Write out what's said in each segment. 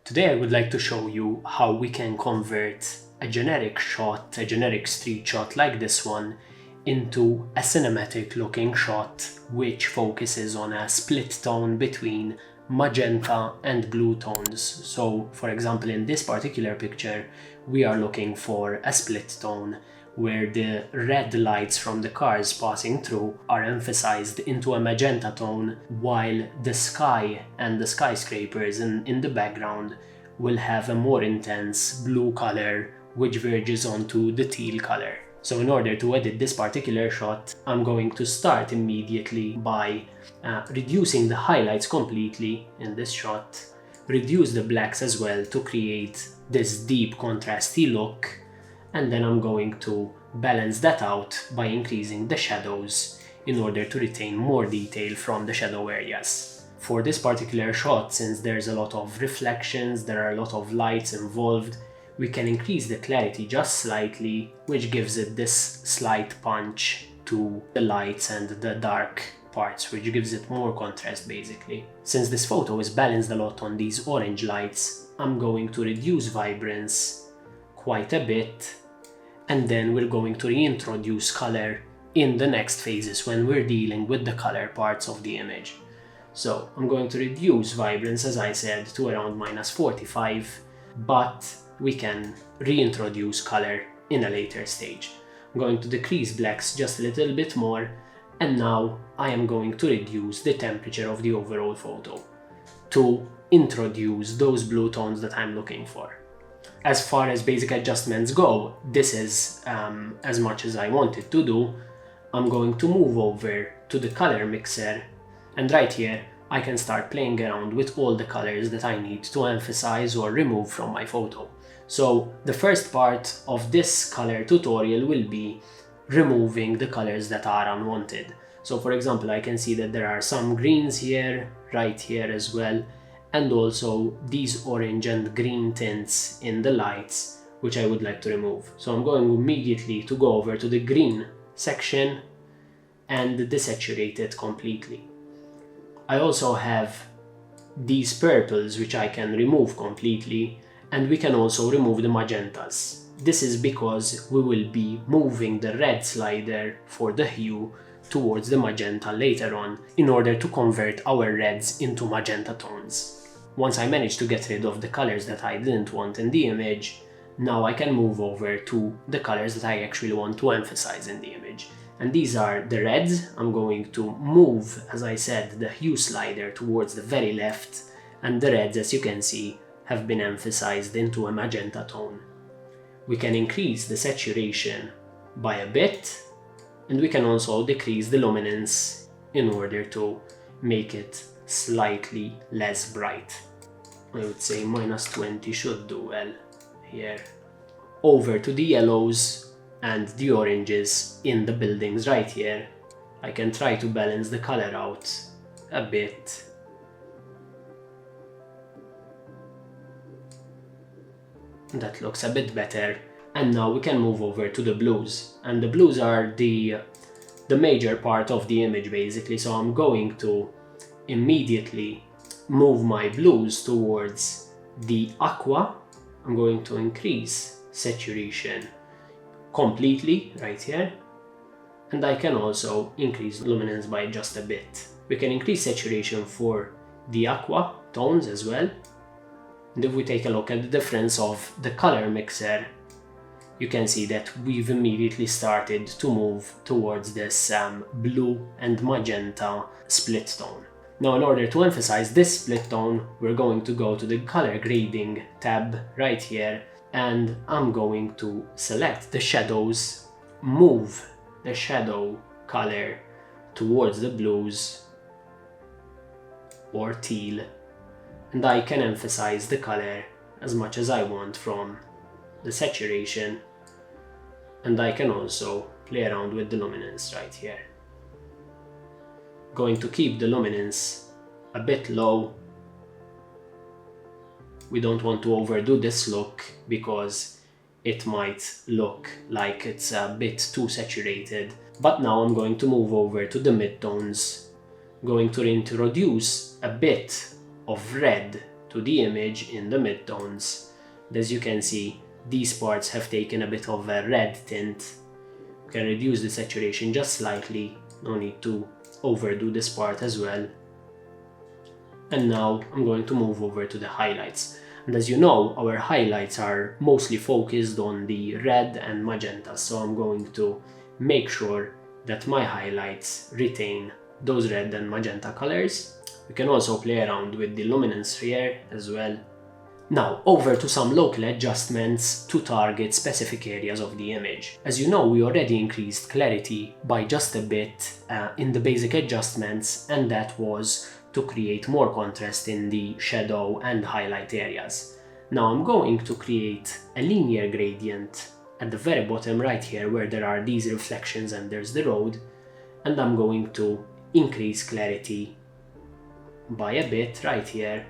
Today I would like to show you how we can convert a generic shot, a generic street shot like this one, into a cinematic looking shot which focuses on a split tone between magenta and blue tones. So for example, in this particular picture we are looking for a split tone where the red lights from the cars passing through are emphasized into a magenta tone, while the sky and the skyscrapers in the background will have a more intense blue color which verges onto the teal color. So in order to edit this particular shot, I'm going to start immediately by reducing the highlights completely in this shot, reduce the blacks as well to create this deep contrasty look, and then I'm going to balance that out by increasing the shadows in order to retain more detail from the shadow areas. For this particular shot, since there's a lot of reflections, there are a lot of lights involved, we can increase the clarity just slightly, which gives it this slight punch to the lights and the dark parts, which gives it more contrast basically. Since this photo is balanced a lot on these orange lights, I'm going to reduce vibrance quite a bit, and then we're going to reintroduce color in the next phases when we're dealing with the color parts of the image. So I'm going to reduce vibrance, as I said, to around -45, but we can reintroduce color in a later stage. I'm going to decrease blacks just a little bit more, and now I am going to reduce the temperature of the overall photo to introduce those blue tones that I'm looking for. As far as basic adjustments go, this is as much as I wanted to do. I'm going to move over to the color mixer, and right here I can start playing around with all the colors that I need to emphasize or remove from my photo. So the first part of this color tutorial will be removing the colors that are unwanted. So for example, I can see that there are some greens here, right here as well, and also these orange and green tints in the lights, which I would like to remove. So I'm going immediately to go over to the green section and desaturate it completely. I also have these purples which I can remove completely, and we can also remove the magentas. This is because we will be moving the red slider for the hue towards the magenta later on in order to convert our reds into magenta tones. Once I manage to get rid of the colors that I didn't want in the image, now I can move over to the colors that I actually want to emphasize in the image. And these are the reds. I'm going to move, as I said, the hue slider towards the very left, and the reds, as you can see, have been emphasized into a magenta tone. We can increase the saturation by a bit, and we can also decrease the luminance in order to make it slightly less bright. I would say -20 should do well here. Over to the yellows and the oranges in the buildings right here. I can try to balance the color out a bit. That looks a bit better. And now we can move over to the blues. And the blues are the major part of the image basically. So I'm going to immediately move my blues towards the aqua. I'm going to increase saturation completely right here, and I can also increase luminance by just a bit. We can increase saturation for the aqua tones as well, and if we take a look at the difference of the color mixer, you can see that we've immediately started to move towards this blue and magenta split tone. Now, in order to emphasize this split tone, we're going to go to the color grading tab right here, and I'm going to select the shadows, move the shadow color towards the blues or teal, and I can emphasize the color as much as I want from the saturation, and I can also play around with the luminance right here. Going to keep the luminance a bit low. We don't want to overdo this look because it might look like it's a bit too saturated. But now I'm going to move over to the midtones, going to introduce a bit of red to the image in the midtones. As you can see, these parts have taken a bit of a red tint. You can reduce the saturation just slightly, no need to overdo this part as well. And now I'm going to move over to the highlights. And as you know, our highlights are mostly focused on the red and magenta, so I'm going to make sure that my highlights retain those red and magenta colors. We can also play around with the luminance here as well. Now over to some local adjustments to target specific areas of the image. As you know, we already increased clarity by just a bit in the basic adjustments, and that was to create more contrast in the shadow and highlight areas. Now I'm going to create a linear gradient at the very bottom right here where there are these reflections and there's the road, and I'm going to increase clarity by a bit right here,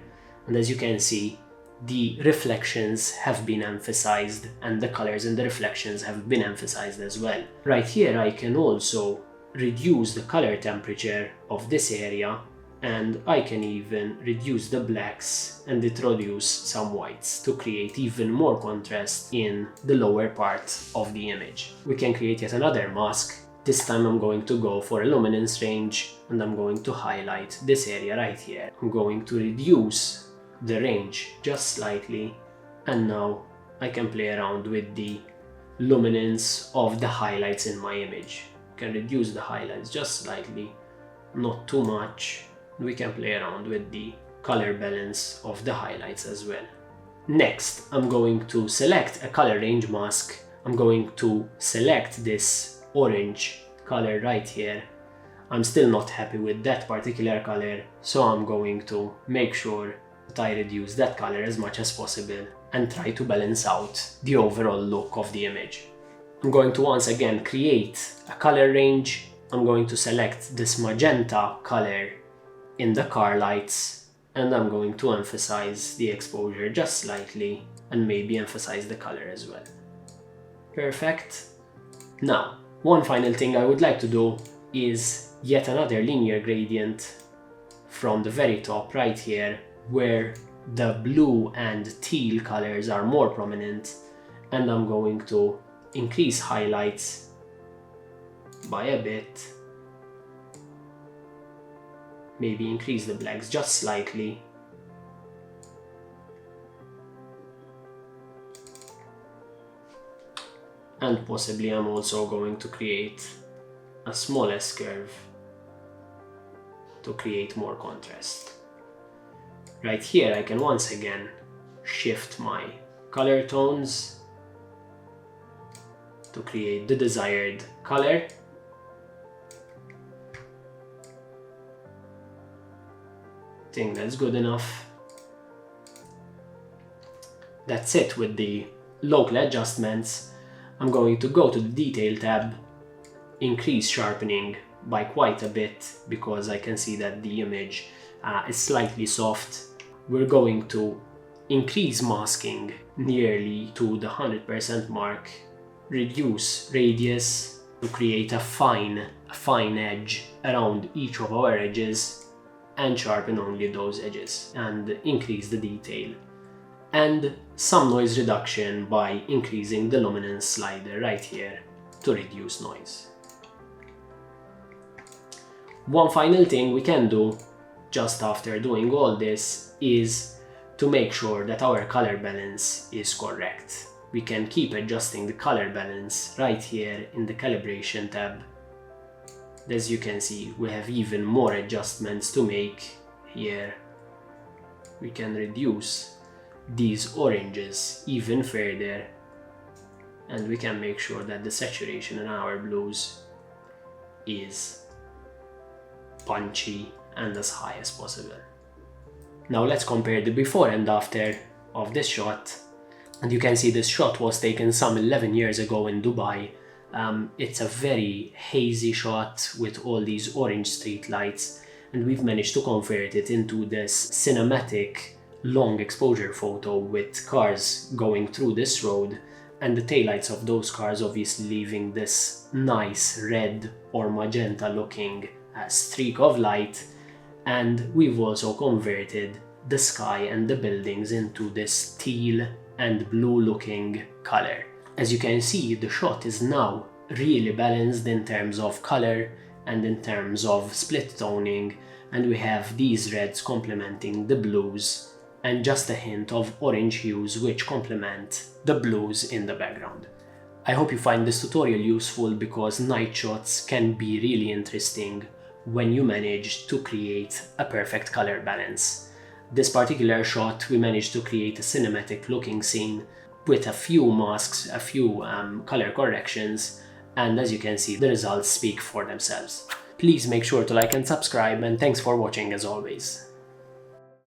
and as you can see, the reflections have been emphasized and the colors in the reflections have been emphasized as well. Right here I can also reduce the color temperature of this area, and I can even reduce the blacks and introduce some whites to create even more contrast in the lower part of the image. We can create yet another mask. This time I'm going to go for a luminance range and I'm going to highlight this area right here. I'm going to reduce the range just slightly, and now I can play around with the luminance of the highlights in my image. I can reduce the highlights just slightly, not too much. We can play around with the color balance of the highlights as well. Next, I'm going to select a color range mask. I'm going to select this orange color right here. I'm still not happy with that particular color, so I'm going to make sure that I reduce that color as much as possible and try to balance out the overall look of the image. I'm going to once again create a color range. I'm going to select this magenta color in the car lights, and I'm going to emphasize the exposure just slightly and maybe emphasize the color as well. Perfect. Now, one final thing I would like to do is yet another linear gradient from the very top right here, where the blue and teal colors are more prominent, and I'm going to increase highlights by a bit. Maybe increase the blacks just slightly. And possibly I'm also going to create a small S-curve to create more contrast. Right here I can once again shift my color tones to create the desired color. I think that's good enough. That's it with the local adjustments. I'm going to go to the detail tab, increase sharpening by quite a bit because I can see that the image is slightly soft. We're going to increase masking nearly to the 100% mark, reduce radius to create a fine edge around each of our edges, and sharpen only those edges and increase the detail, and some noise reduction by increasing the luminance slider right here to reduce noise. One final thing we can do just after doing all this is to make sure that our color balance is correct. We can keep adjusting the color balance right here in the calibration tab. As you can see, we have even more adjustments to make here. We can reduce these oranges even further, and we can make sure that the saturation in our blues is punchy and as high as possible. Now let's compare the before and after of this shot, and you can see this shot was taken some 11 years ago in Dubai. It's a very hazy shot with all these orange street lights, and we've managed to convert it into this cinematic long exposure photo with cars going through this road and the taillights of those cars obviously leaving this nice red or magenta looking streak of light. And we've also converted the sky and the buildings into this teal and blue looking color. As you can see, the shot is now really balanced in terms of color and in terms of split toning, and we have these reds complementing the blues and just a hint of orange hues which complement the blues in the background. I hope you find this tutorial useful because night shots can be really interesting when you manage to create a perfect color balance. This particular shot, we managed to create a cinematic looking scene with a few masks, a few color corrections, and as you can see, the results speak for themselves. Please make sure to like and subscribe, and thanks for watching as always.